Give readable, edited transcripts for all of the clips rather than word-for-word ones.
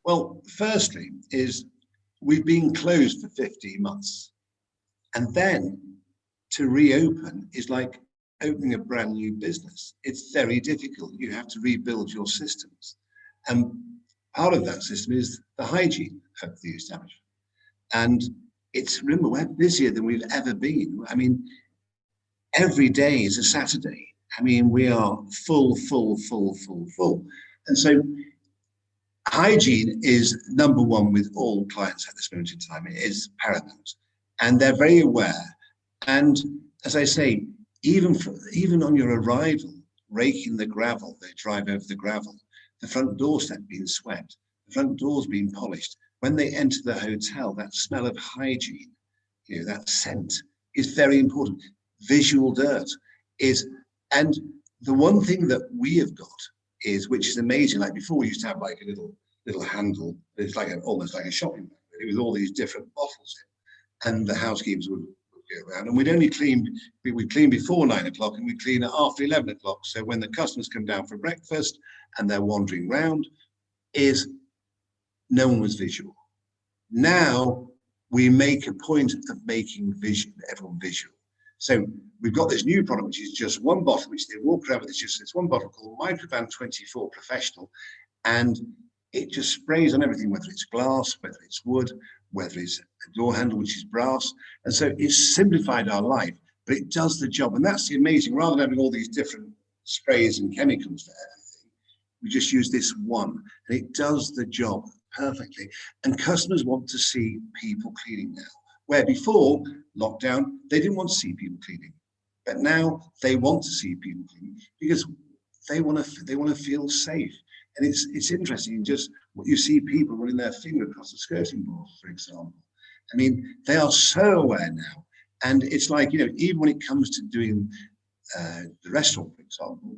Well, firstly is we've been closed for 15 months. And then to reopen is like opening a brand new business. It's very difficult. You have to rebuild your systems. And part of that system is the hygiene of the establishment. And remember, we're busier than we've ever been. I mean, every day is a Saturday. I mean, we are full. And so hygiene is number one with all clients at this moment in time. It is paramount. And they're very aware. And as I say, even on your arrival, raking the gravel, they drive over the gravel, the front doorstep being swept, the front doors being polished. When they enter the hotel, that smell of hygiene, that scent is very important. Visual dirt is, and the one thing that we have got is, which is amazing, like before we used to have like a little handle, it's like almost like a shopping bag with all these different bottles in, and the housekeepers would go around, and we'd clean before 9 o'clock and we clean after 11 o'clock. So when the customers come down for breakfast and they're wandering around, no one was visual. Now we make a point of making everyone visual. So we've got this new product, which is just one bottle, which they walk around with. It's just this one bottle called Microban 24 Professional, and it just sprays on everything, whether it's glass, whether it's wood, whether it's a door handle, which is brass. And so it's simplified our life, but it does the job. And that's the amazing, rather than having all these different sprays and chemicals for everything, we just use this one, and it does the job perfectly. And customers want to see people cleaning now, where before lockdown, they didn't want to see people cleaning. But now they want to see people cleaning because they want to feel safe. And it's interesting, just what you see people running their finger across the skirting board, for example. I mean, they are so aware now. And it's like, even when it comes to doing the restaurant, for example,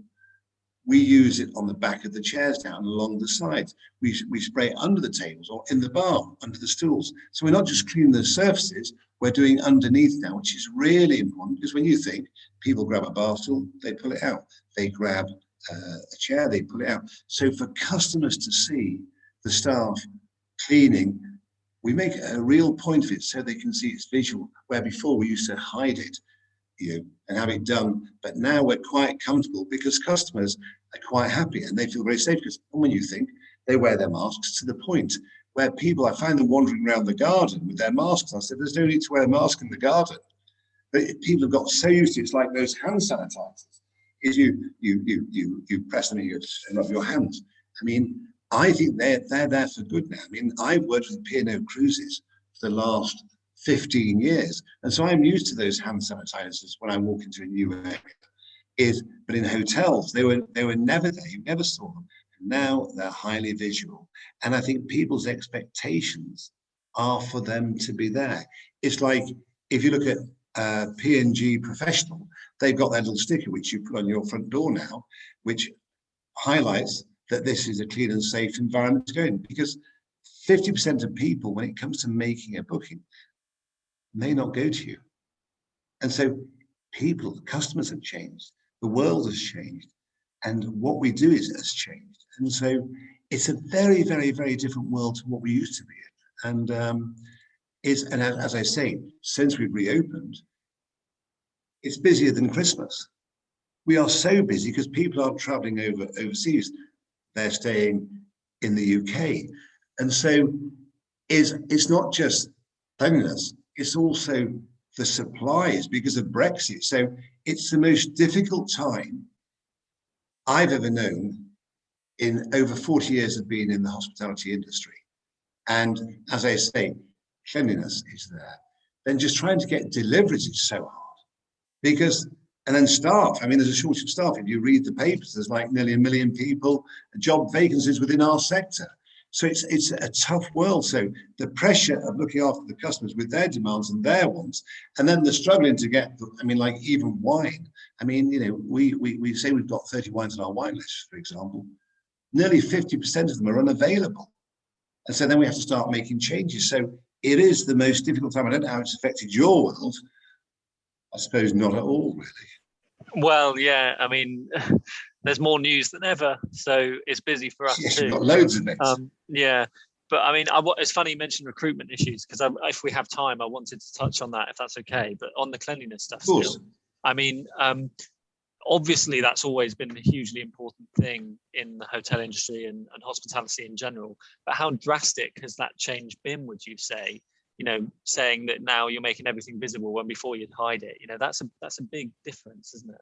we use it on the back of the chairs down along the sides. We spray it under the tables or in the bar, under the stools. So we're not just cleaning the surfaces, we're doing underneath now, which is really important, because when you think people grab a bar stool, they pull it out. They grab a chair, they pull it out. So for customers to see the staff cleaning, we make a real point of it so they can see it's visual, where before we used to hide it, and have it done. But now we're quite comfortable because customers are quite happy and they feel very safe, because when you think they wear their masks to the point where I find them wandering around the garden with their masks. I said, there's no need to wear a mask in the garden. But people have got so used to it. It's like those hand sanitizers. Is you press them and rub your hands. I mean, I think they're there for good now. I mean, I've worked with P&O Cruises for the last 15 years. And so I'm used to those hand sanitizers when I walk into a new area. But in hotels, they were never there. You never saw them. And now they're highly visual. And I think people's expectations are for them to be there. It's like, if you look at P&G Professional, they've got that little sticker which you put on your front door now, which highlights that this is a clean and safe environment to go in. Because 50% of people, when it comes to making a booking, may not go to you. And so customers have changed, the world has changed, and what we do has changed. And so it's a very, very, very different world to what we used to be in. And as I say, since we've reopened, it's busier than Christmas. We are so busy because people aren't traveling overseas. They're staying in the UK. And so it's not just cleanliness, it's also the supplies because of Brexit. So it's the most difficult time I've ever known in over 40 years of being in the hospitality industry. And as I say, cleanliness is there. Then just trying to get deliveries is so hard. And then staff, I mean, there's a shortage of staff. If you read the papers, there's like nearly 1 million people, job vacancies within our sector. So it's a tough world. So the pressure of looking after the customers with their demands and their wants, and then they're struggling to get, like even wine. I mean, we say we've got 30 wines on our wine list, for example. Nearly 50% of them are unavailable. And so then we have to start making changes. So it is the most difficult time. I don't know how it's affected your world. I suppose not at all, really. Well, yeah, I mean, there's more news than ever, so it's busy for us yes, too. We've got loads of it. Yeah, But I mean, it's funny you mentioned recruitment issues, because if we have time, I wanted to touch on that, if that's okay. But on the cleanliness stuff still, I mean, obviously that's always been a hugely important thing in the hotel industry and hospitality in general. But how drastic has that change been, would you say? You know, saying that now you're making everything visible when before you'd hide it. You know, that's a big difference, isn't it?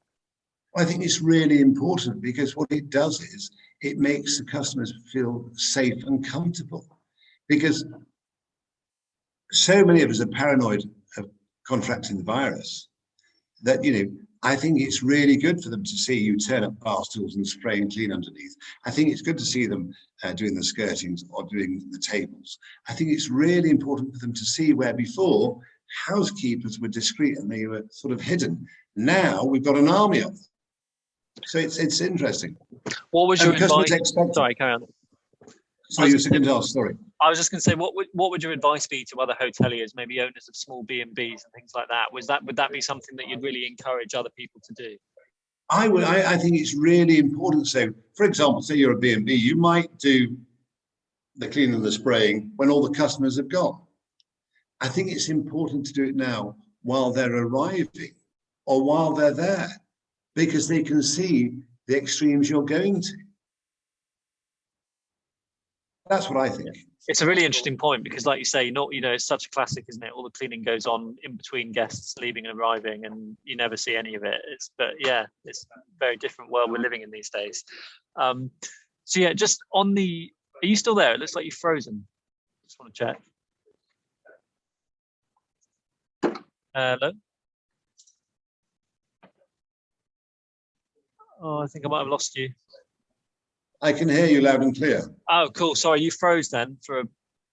I think it's really important, because what it does is it makes the customers feel safe and comfortable, because so many of us are paranoid of contracting the virus that, you know, I think it's really good for them to see you turn up bar stools and spray and clean underneath. I think it's good to see them doing the skirtings or doing the tables. I think it's really important for them to see where before housekeepers were discreet and they were sort of hidden. Now we've got an army of them. So it's interesting. What was your advice? Sorry, carry on. So you were going to ask, sorry. I was just going to say, what would your advice be to other hoteliers, maybe owners of small B&Bs and things like that? Would that be something that you'd really encourage other people to do? I would. I think it's really important. So, for example, say you're a B&B, you might do the cleaning and the spraying when all the customers have gone. I think it's important to do it now while they're arriving or while they're there, because they can see the extremes you're going to. That's what I think. It's a really interesting point, because like you say, it's such a classic, isn't it? All the cleaning goes on in between guests leaving and arriving, and you never see any of it. But yeah, it's a very different world we're living in these days. So yeah, just on are you still there? It looks like you've frozen. Just want to check. Hello? Oh, I think I might have lost you. I can hear you loud and clear. Oh, cool. Sorry, you froze then for a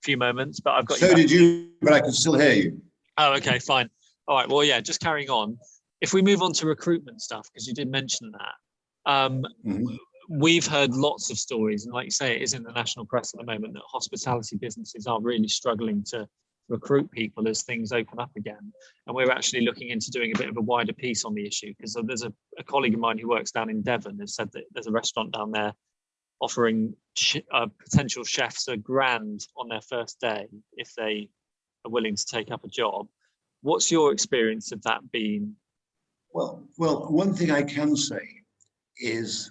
few moments, but I've got you. So did you, but I can still hear you. Oh, okay, fine. All right. Well, yeah, just carrying on. If we move on to recruitment stuff, because you did mention that, we've heard lots of stories, and like you say, it is in the national press at the moment, that hospitality businesses are really struggling to recruit people as things open up again. And we're actually looking into doing a bit of a wider piece on the issue, because there's a colleague of mine who works down in Devon who said that there's a restaurant down there offering potential chefs $1,000 on their first day if they are willing to take up a job. What's your experience of that been? Well, one thing I can say is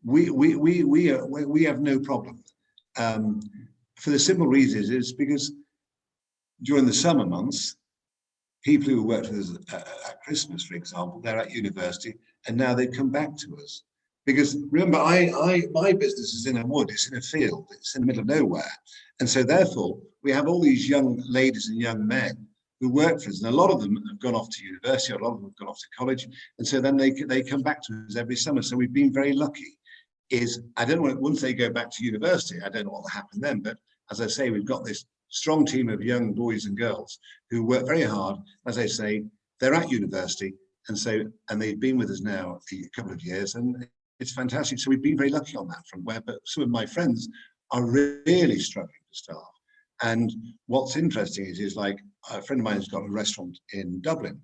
we have no problem. For the simple reason is because during the summer months, people who worked with us at Christmas, for example, they're at university, and now they come back to us. Because remember, my business is in a wood, it's in a field, it's in the middle of nowhere. And so therefore, we have all these young ladies and young men who work for us, and a lot of them have gone off to university, a lot of them have gone off to college, and so then they come back to us every summer. So we've been very lucky. I don't know, once they go back to university, I don't know what will happen then, but as I say, we've got this strong team of young boys and girls who work very hard. As I say, they're at university, and they've been with us now a couple of years, and it's fantastic. So we've been very lucky on that front, but some of my friends are really struggling to staff. And what's interesting is like a friend of mine who's got a restaurant in Dublin,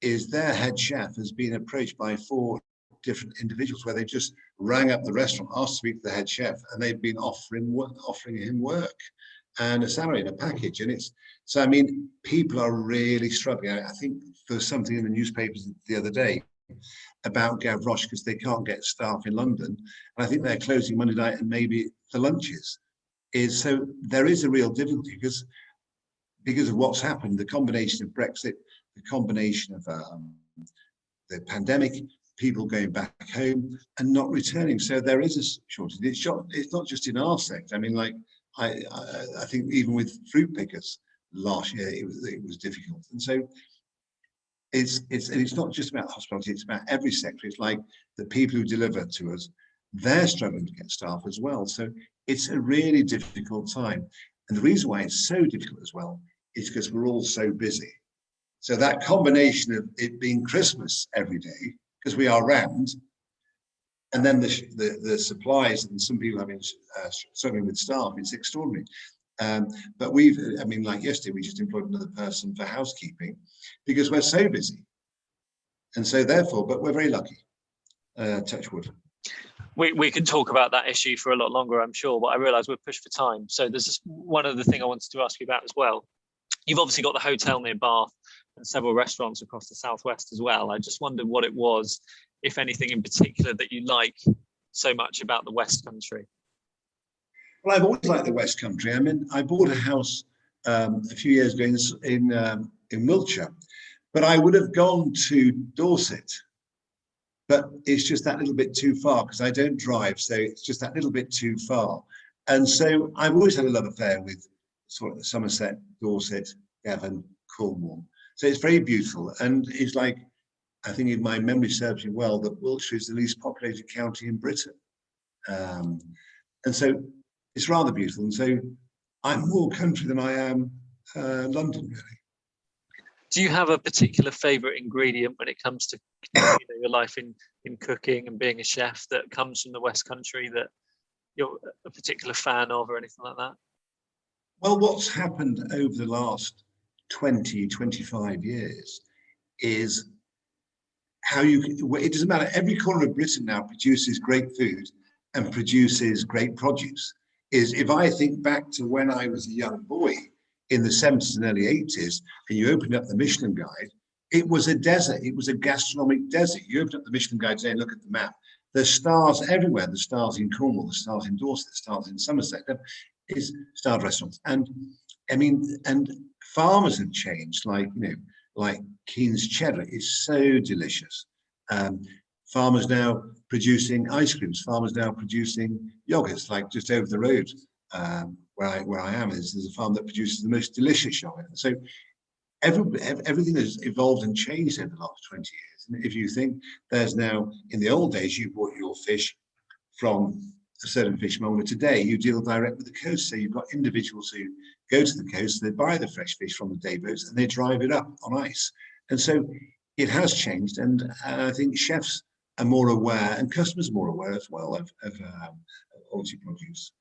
is their head chef has been approached by 4 different individuals where they just rang up the restaurant, asked to speak to the head chef, and they've been offering him work and a salary and a package. And so I mean, people are really struggling. I think there's something in the newspapers the other day about Gavroche, because they can't get staff in London, and I think they're closing Monday night and maybe the lunches. So there is a real difficulty because of what's happened, the combination of Brexit, the combination of the pandemic, people going back home and not returning. So there is a shortage. It's not just in our sector. I mean, like I think even with fruit pickers last year, it was difficult. And so it's not just about hospitality, it's about every sector. It's like the people who deliver to us, they're struggling to get staff as well. So it's a really difficult time. And the reason why it's so difficult as well is because we're all so busy. So that combination of it being Christmas every day, because we are round, and then the supplies and some people having struggling with staff, it's extraordinary. But like yesterday, we just employed another person for housekeeping because we're so busy. And so therefore, but we're very lucky, touch wood. We can talk about that issue for a lot longer, I'm sure, but I realise we're pushed for time. So there's just one other thing I wanted to ask you about as well. You've obviously got the hotel near Bath and several restaurants across the southwest as well. I just wondered what it was, if anything in particular, that you like so much about the West Country. Well, I've always liked the West Country. I mean, I bought a house a few years ago in Wiltshire, but I would have gone to Dorset. But it's just that little bit too far because I don't drive, so it's just that little bit too far. And so I've always had a love affair with sort of Somerset, Dorset, Devon, Cornwall. So it's very beautiful. And it's like, I think if my memory serves me well, that Wiltshire is the least populated county in Britain. And so it's rather beautiful. And so I'm more country than I am London, really. Do you have a particular favourite ingredient when it comes to your life in cooking and being a chef that comes from the West Country that you're a particular fan of or anything like that? Well, what's happened over the last 20, 25 years is how it doesn't matter. Every corner of Britain now produces great food and produces great produce. If I think back to when I was a young boy, in the 70s and early 80s, and you opened up the Michelin Guide, it was a desert. It was a gastronomic desert. You opened up the Michelin Guide today and look at the map. There's stars everywhere. The stars in Cornwall, the stars in Dorset, the stars in Somerset. Is starred restaurants. And I mean, and farmers have changed, like Keen's cheddar is so delicious. Farmers now producing ice creams, farmers now producing yogurts, like just over the road. Where I am there's a farm that produces the most delicious yogurt. So everything has evolved and changed over the last 20 years. And if you think there's now, in the old days, you bought your fish from a certain fishmonger. Today, you deal direct with the coast. So you've got individuals who go to the coast, they buy the fresh fish from the day boats and they drive it up on ice. And so it has changed. And I think chefs are more aware and customers are more aware as well of quality produce.